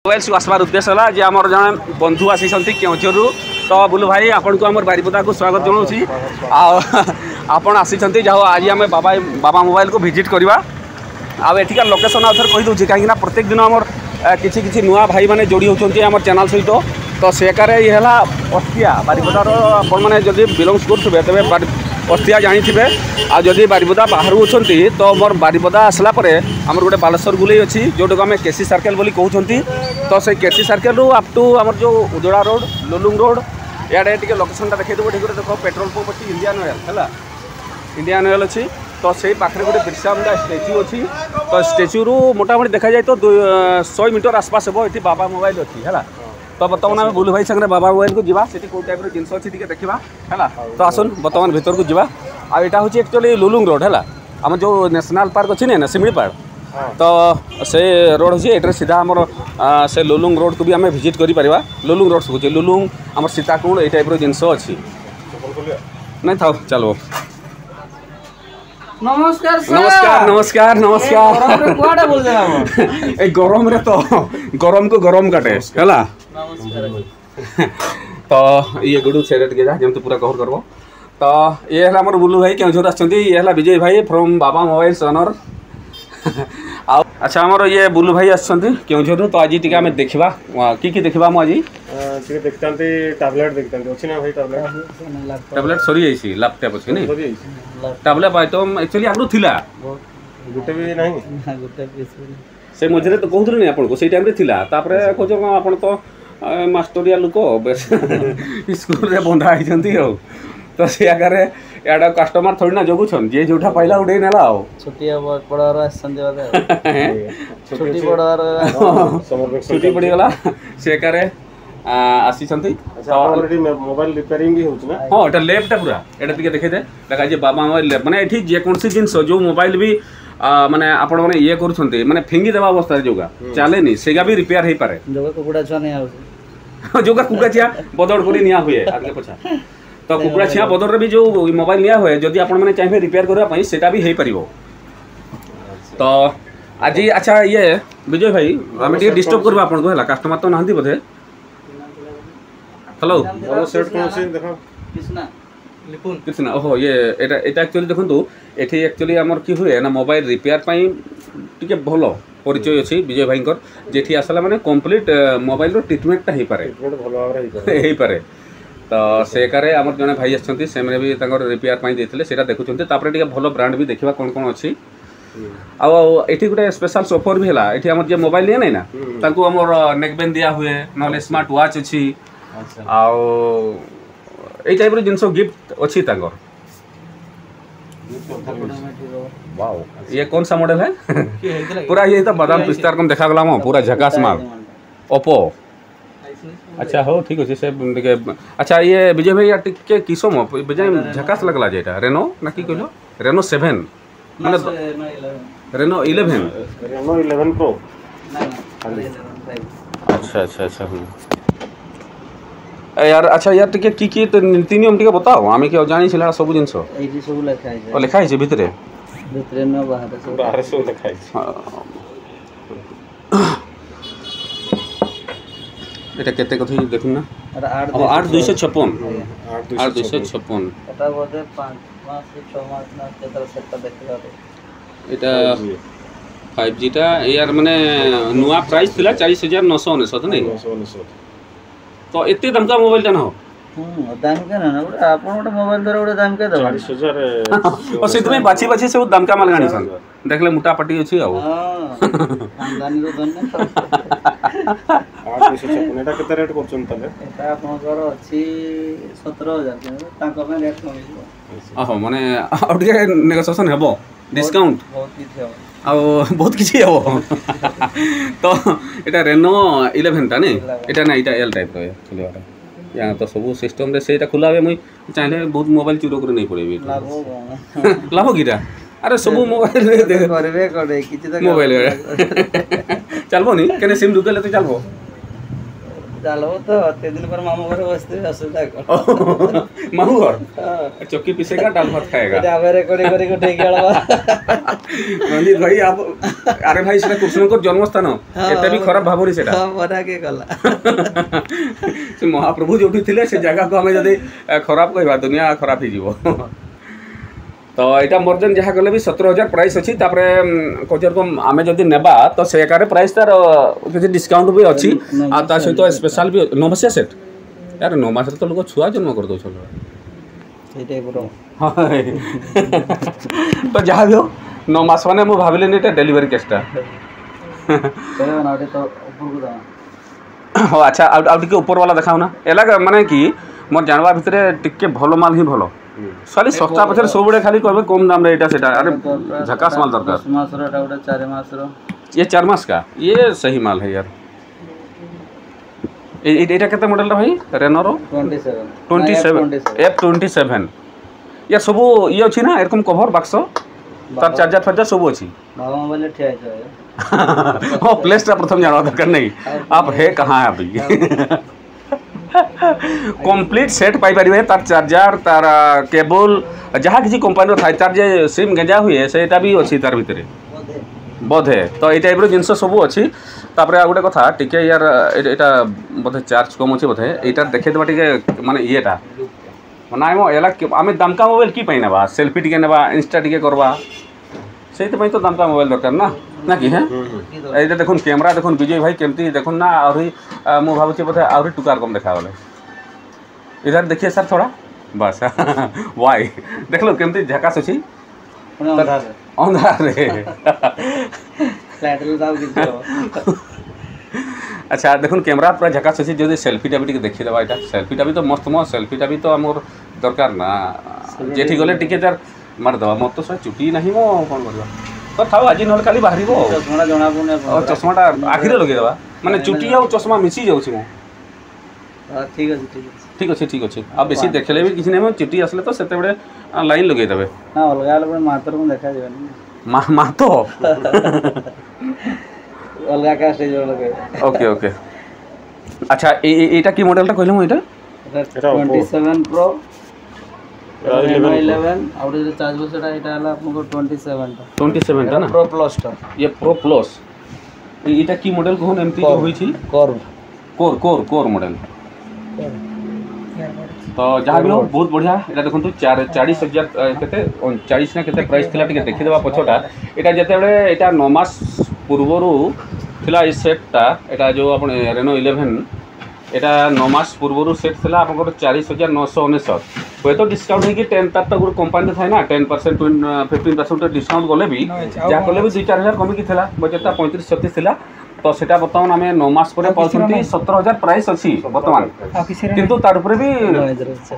Mobile आसबार उद्देश्य है जे आम जन बंधु आसी केउझर तो बुलू भाई आपन को आम बारिपदा को स्वागत जनाऊँ आपड़ आसी जहाँ आज आम बाबा बाबा मोबाइल को विजिट करवा आठिकार लोकेशन आउ थे कहीदे कहीं प्रत्येक दिन आम किसी नुआ भाई मैंने जोड़ी होती आम चैनल सहित तो सेकार ये है अस्तिया बारिपदार आपने जब बिलंगस करुवे तेज अस्तिया जाथे आदि बारिपदा बाहर अच्छा तो मोर बारिपदा आसला आमर गोटे बालेश्वर गुले अच्छी जोटा आम केसी सर्कल बोली कहते तो से केसी सर्कल रू अप टू आमर जो उजड़ा रोड लुलुंग रोड इे टे लोकेशन देखते ठीक देख पेट्रोल पंप अच्छी इंडियन ऑयल है इंडियन ऑयल अच्छी तो से पाखे गोटे बिरसा मुंडा स्टेच्यू अच्छी तो स्टेच्यू रू मोटामोटी देखा जाए तो 100 मीटर आसपास हे ये बाबा मोबाइल अच्छी है तो बर्तमान आम बुलू भाई संगे बाबा मोबाइल को जीवा से कौ टाइप जिन अच्छी देखा है तो आसन बर्तमान भर को जीवा आईटा हूँ एक्चुअली लुलुंग रोड है आम जो नेशनल पार्क अच्छी ना शिमिलीपाल तो से रोड अच्छी ये सीधा आमर से लुलुंग रोड को भी आम विजिट कर लुलुंग रोड से लुलुंग आम सीताकुंड ये टाइप जिन अच्छी नहीं था चलो नमस्कार नमस्कार नमस्कार ए गरम रे तो गरम को गरम काटे है तो ये गुडू छेरे टिके जा जमते पूरा कवर करबो तो ये है हमर बुल्लू भाई केउझर आछंती ये है विजय भाई फ्रॉम बाबा मोबाइल ओनर अच्छा हमर ये बुल्लू भाई आछंती केउझर तो आज टिके हमें देखिबा की देखिबा मु आज टिके देखतांती टैबलेट देखतांती अछि ना भाई टैबलेट सरी जाइसी लैपटॉप अछि नै टैबलेट भाई तो एक्चुअली आगु थिला गुटे भी नहीं गुटे पीस से मझे तो कहते नहीं आपको से टाइम थिला तापरे खोज आपण तो मास्टरिया लोक स्कूल रे बंधा होती तो से आगे एडा कस्टमर थोड़ी ना जगुछन जे जोठा पाइला उडे नेला आ छुट्टी पड़ार आसन छुट्टी पड़ार छुट्टी पड़ी गला से करे आसी ऑलरेडी मोबाइल रिपेयरिंग भी होछ ना हां एटा लेफ्ट पूरा एटा टिके देखे दे लगा जे बाबा मोबाइल माने एठी जे कोनसी जिंस जो मोबाइल भी माने आपण माने ये करूछन्ते माने फिंगी देबा अवस्था जोगा चले नहीं सेगा भी रिपेयर हे पारे जोगा कुकुड़ा छा नहीं आउ जोगा कुकुड़ा छिया बदल करी निया हुए आगे पछा तो कुकुड़ा छिया बदल रे भी जो मोबाइल निया हुए जदी आपण माने चाहे रिपेयर करबा पई सेटा भी हे परिबो तो आज अच्छा ये विजय भाई हम टे डिस्टर्ब करबा आपण को हला कस्टमर तो नहंती बधे हेलो वो सेट कोन से देखो कृष्णा लिपुन कृष्णा ओहो ये एटा एक्चुअली देखंतु एठी एक्चुअली हमर की हुए ना मोबाइल रिपेयर पई टिके भलो परिचय अछि विजय भाईकर जेठी आसला माने कंप्लीट मोबाइल रो ट्रीटमेंट हे पारे ट्रीटमेंट भलो आबरे हे पारे तो से करे हमर जने भाई आछंती से माने भी तांकर रिपेयर पई देथिले सेटा देखुचंती तापरे टिके भलो ब्रांड भी देखिबा कोन कोन अछि आ एठी गुटे स्पेशल ऑफर भी हला एठी हमर जे मोबाइल नै ना तांको हमर नेकबैंड दिया हुए नले स्मार्ट वॉच अछि आ ए टाइप रो जिंस गिफ्ट अछि तांकर वाओ ये कौन सा मॉडल है पूरा ये तो बादाम पिस्ता कम देखा गला मो पूरा झकास माल ओप्पो अच्छा हो ठीक अछि से देखे अच्छा ये विजय भाई या टिके किसो मो विजय झकास लगला जेटा रेनो ना की कहलो रेनो 7 माने रेनो 11 रेनो 11 प्रो अच्छा अच्छा अच्छा यार अच्छा यार टिके की नीति नियम टिके बताओ आमे के जानि छिला सब जिंस एजी सब लिखा है ओ लिखा है भितरे न बाहर से लिखा है এটা কেতে কথা দেখুন না 8256 8256 এটা বদে 5 মাস 6 মাস না কেতরা সেটা দেখলা এটা 5G টা यार माने नुआ प्राइस थिला 40999 नहीं 999 तो एते दाम का मोबाइल टा न हो दाम के ना आपण गोटे मोबाइल दर गोटे दाम के दबा 40000 और सेत में बाछी बाछी सब दाम का माल गानी सन देखले मोटा पटी अछि आ हां खानदानी रो धन्य 856 एटा केते रेट करछन तले एटा आपण घर अछि 17000 तांको में रेट कमी आहो माने और के नेगोशिएशन हेबो डिस्काउंट बहुत किछ हेबो आ बहुत किछि हेबो तो एटा रेनो 11 ता नहीं एटा ना एटा एल टाइप रो चलियो यहाँ तो सब सिस्टम रे सेटा खुला है मुई चाहे बहुत मोबाइल चुरो कर नहीं पड़ेबी लाभ कीटा अरे सब मोबाइल रे दे करबे करे किछि तो मोबाइल रे चलबो नहीं कने सिम ढुकेले तो चलबो ଚାଲବ ତ 3 दिन पर मामू घर बसते असुविधा कर मामू घर चक्की पीसेगा दाल भात खाएगा आवे रेकॉर्डिंग करी को ठीक गलबा रंजीत भाई आप अरे भाई सेटा कृष्ण को जन्म स्थान एते भी खराब भाबरी सेटा हां बना के गला से महाप्रभु जोठी थिले से जगह को हमें जदि खराब कहबा दुनिया खराब ही जीवो तो यहाँ मोर जहाँ गले भी 17,000 प्राइस अच्छी कोचर को आम जदि नेबा तो से आकार प्राइस तार किसी डिस्काउंट भी अच्छी आ सहित स्पेशल भी 9 मसिया सेट यार 9 मास तो लोग छुआ जन्म कर दो तो जहाँ भी हो 9 मास मैंने मुझे भाविले नहीं डेलीवरी केसटा हाँ अच्छा आउटे ऊपर वाला देखाओ ना एला माने कि मोर जानवा भितर टिके भलो माल ही भलो साली सस्ता पछरे सब बड़े खाली कहबे कम दाम रे एटा सेटा अरे झकास माल दरकार 10 मास रो एटा 4 मास रो ये 4 मास का ये सही माल है यार एटा केते मॉडल रा भाई रेनो रो 27 F27 यार सब ये अछि ना एरकम कवर बक्स तार चार्जर फर्जर सब अछि बाबा मोबाइल ठिया छै हां प्लेस ता प्रथम जानवा दरकार नहीं आप है कहां है अभी कंप्लीट सेट पाई परिबे तार चार्जर तार केबल जहाँ किसी कंपनी था तार जे सिम गेंजा हुए सेटा भी अच्छी तार भितर बोधे तो ये टाइप जिनस सब अच्छी तापर आ गोटे कथा टिके यार एटा बोधे चार्ज कम अच्छे बोधे यहाँ देखे देवा टिके माने येटा ना एला आम दामका मोबाइल की पाई नेबा सेल्फी टिके नेबा इंस्टा टिके करवा से तो दामका मोबाइल दरकार ना कि हाँ ये देखुन कैमरा देखुन विजय भाई केमती देखुन ना आहरी मु भावुची बोधे आहरी टुकार कम देखा गले इधर देखिए सर थोड़ा बस वाई देख लो केमती झकास अच्छी अंधार रे अच्छा देखुन कैमरा पूरा झकास अच्छी जो सेल्फीटा भी देखीदेवा यहाँ सेल्फीटा भी तो मस्त मस्त सेल्फीटा भी तो आमर दरकार ना जेठी गले टिके तार मारिदेवा मोर तो सब चुटी ना मो कौन करवा तो था आज ना खाली बाहर चश्मा जना चश्माटा आखिरे लगेदेवा माने चुटी आ चश्मा मिसी जाऊँ मो ठीक अच्छे ठीक अच्छे ठीक अच्छे आ बेसी देखले भी किसी नहीं चुटी आसले तो सेते बड़े लाइन लगे देबे हां अलग अलग मातर को देखा जेबे मा तो अलग का स्टेज लगे ओके ओके अच्छा एटा की मॉडलटा कहलम एटा 27 प्रो 11 आउट चार्ज बस एटा हला आपको 27 टा ना प्रो प्लस टा ये प्रो प्लस एटा की मॉडल कोन एमपी जो होई छी कोर मॉडल तो जहाँ भी हो बहुत बढ़िया यहाँ देखो 40,000 केते 40 ना केते प्राइस थिला टिके देखिदेवा पछटा एटा जते बेले एटा 9 मास पूर्वरु थिला ई सेटटा एटा जो आपण रेनो 11 एटा 9 मास पूर्वरु सेट थिला आपन 40,999 कोई तो डिस्काउंट है कि 10 तक तो कंपनी था ना 10% 15% डिस्काउंट गले भी जा कले भी 2-4,000 कमी की थिला बजेटा 35-36 थिला तो सेटा बर्तमान आम 9 मास पर 17,000 प्राइस अच्छी बर्तमान किंतु तार ऊपर भी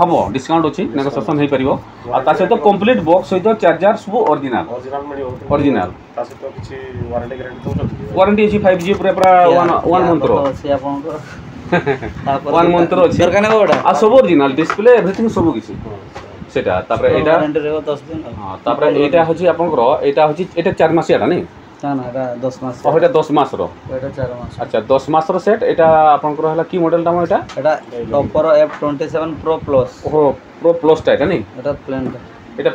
हम डिस्काउंट अच्छी नेगोशिएशन हो पारिबो आ ता सहित कंप्लीट बॉक्स सहित चार्जर सब ओरिजिनल वारंटी अच्छी 5G पूरा 1 मंथ रो 1 मंथ रो अच्छी आ सब ओरिजिनल डिस्प्ले एवरीथिंग सब किसी सेटा तापर एटा वारंटी रहबो 10 दिन हां तापर एटा होची आपनकर एटा होची एटा 4 मासिया नहीं ना ना एटा 10 मास एटा 10 मास रो एटा 4 मास अच्छा 10 मास रो सेट एटा आपनकर हला की मॉडल दाम एटा टॉपर F27 प्रो प्लस ओहो प्रो प्लस टा नहीं एटा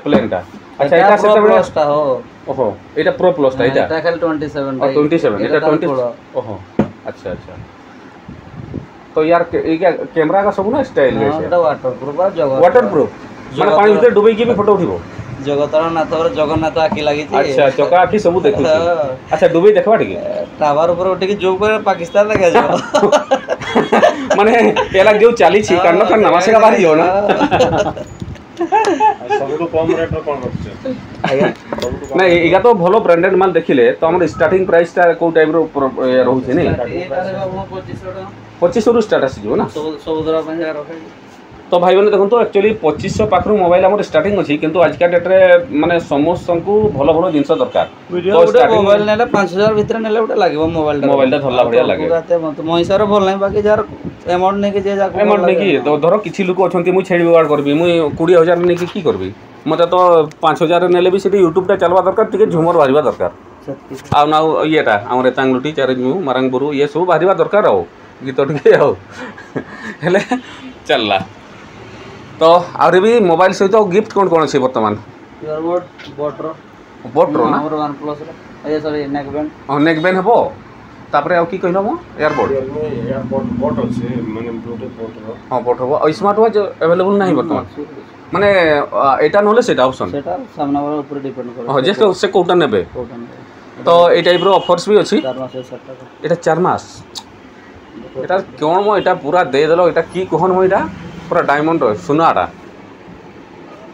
प्लेन टा अच्छा एटा सेट प्लस टा हो ओहो एटा प्रो प्लस टा एटा खाली 27 और 27 एटा 20 ओहो अच्छा अच्छा तो यार ये क्या कैमरा का सब ना स्टाइल है एटा वाटरप्रूफ माने पानी भीतर डुबई के भी फोटो उठिबो जगतर नाथ जगन्नाथ आखि लगी अच्छा चका आखि सब देखु अच्छा दुबई देखबा ठीक टावर ऊपर उठिक जो पर पाकिस्तान लगा जा माने एला जो चाली छी कान का नमासे का बारी हो ना सबको कम रेट रो कोन रखछ ना एगा तो भलो ब्रांडेड माल देखिले तो हमर स्टार्टिंग प्राइस ता को टाइप रो रहू छै नै एटा रे 2500 रो स्टार्ट आसी जो ना 17 पंजा रखे तो भाई मैंने देखो एक्चुअली 2500 पाखर मोबाइल आम स्टार्टिंग अच्छी किंतु आजका डेट रे माने समस्त को भलो भलो जिनस दरकार मोबाइल नेले 5000 भीतर नेले उटा लागबो मोबाइल धरला बढ़िया लगे मोहिसार भल नै बाकी जार अमाउंट नै के जे जा अमाउंट नै की तो धरो किछि लोक अछंती मु छेड़ी बिगाड़ करबी मु 20000 नै की करबी मते तो 5000 नेले भी सेठी यूट्यूब टा चलवा दरकार टिके झुमर बाहरिबा दरकार आ ना येटा हमर तांगलुटी चारजमु मारंगबुरु ये सब बाहरिबा दरकार आ गीत टे हेले चलला तो आहुरी भी मोबाइल सहित गिफ्ट कौन कौन अच्छे बर्तमान इयरबड बोट्रो ना हमर वन प्लस ए सॉरी नेक बैंड नेक बैन हे तापर आउ कि कहल मो एयरबोर्ड एयरपोर्ट बोट अच्छे माने ब्लूटूथ बोट रो हाँ बोट हे और स्मार्ट वॉच अवेलेबल नहीं बर्तमान माने एटा नले सेटा ऑप्शन सेटा सामना वाला ऊपर डिपेंड करे हां जे से कोटा नेबे तो ए टाइप रो ऑफर्स भी अछि 4 मास 7 टाका एटा 4 मास एटा कोन मो एटा पूरा दे देलो एटा की कोहन मो एटा पूरा डायमंड रो सुनाटा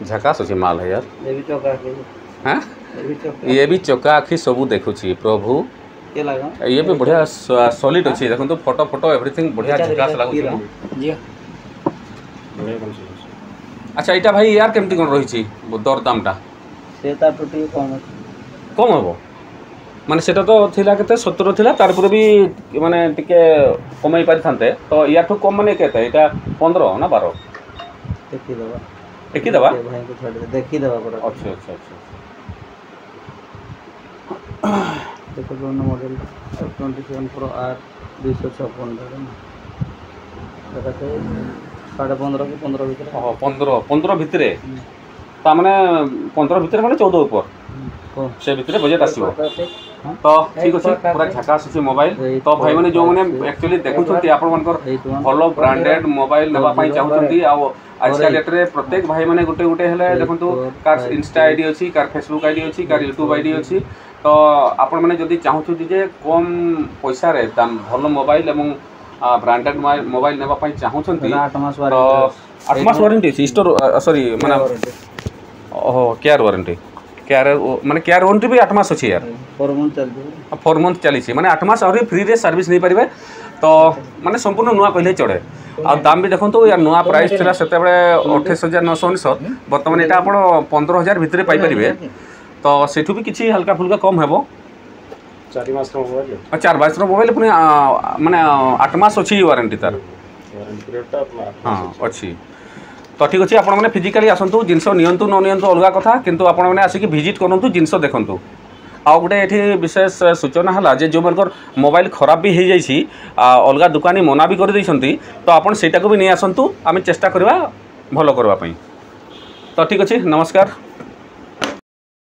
झकास अछि माल है यार ये भी चौका के हैं ये भी चौका ये भी चौका आखि सबू देखुछि प्रभु के लागा ये भी बढ़िया सॉलिड अछि देखन तो फोटो फोटो एवरीथिंग बढ़िया झकास लागुछि जी बड़े कौन से अच्छा एटा भाई यार केमती कोन रही छी दर दामटा से ता टोटी कम अछि कम हबो माने सेटा तो थिला केते 17 थिला तार पर भी माने टिके कमाई पारि थानते तो याठो कम माने केते एटा 15 ना 12 देखि दबा देखि दबा भाई को छोड़ दे देखि दबा पड़ा अच्छा अच्छा अच्छा देखो दोनों मॉडल 27 प्रो आर 256 देखते 15.5 के 15 भीतर ओहो 15 भितरे ता माने 15 भितरे माने 14 ऊपर से भितरे बजट आसीबो तो ठीक अछि पूरा झकास अछि मोबाइल तो भाई माने जो माने एक्चुअली देखुछंती आपण मानकर भलो ब्रांडेड मोबाइल लेबा पई चाहुछंती आ आज का डेट रे प्रत्येक भाई माने गुटे गुटे हेले देखंतु कार इंस्टा आईडी अछि कार फेसबुक आईडी अछि कार यूट्यूब आईडी अछि तो आपण माने जदी चाहुछंती जे कम पैसा रे दाम भलो मोबाइल एवं ब्रांडेड मोबाइल नेबा पई चाहुछंती 8 मास तो 8 मास वारंटी अछि स्टोर सॉरी माने ओहो केयर वारंटी केयर माने केयर वारंटी भी 8 मास अछि यार 4 मंथ चली माने 8 मास और फ्री रे सर्विस नहीं पारिबे तो माने संपूर्ण नुआ कहले चढ़े आ दाम भी देखो यार नुआ प्राइस थिला सेते बेले 28,999 वर्तमान एटा आपण 15,000 भितरे पाई परिबे तो सेठु भी किछि हल्का फुल्का कम हेबो 4 मास का मोबाइल 4 मास रो मोबाइल पुनी माने 8 मास अछि वारंटी तार वारंटी पीरियड ता अपना हां अछि तो ठीक अच्छे आपण मैंने फिजिकाली आसतु जिनस नियंतु न नियंतु अलग कथा किंतु आपण मैंने आसिक विजिट करूँ जिनस देखु आउ गोटे ये विशेष सूचना है जो मन मोबाइल खराब भी हो जाइए अलग दुकानी मना भी कर तो आपड़ से भी नहीं आसतु आम चेष्टा करवा भल करवाई तो ठीक अच्छे नमस्कार।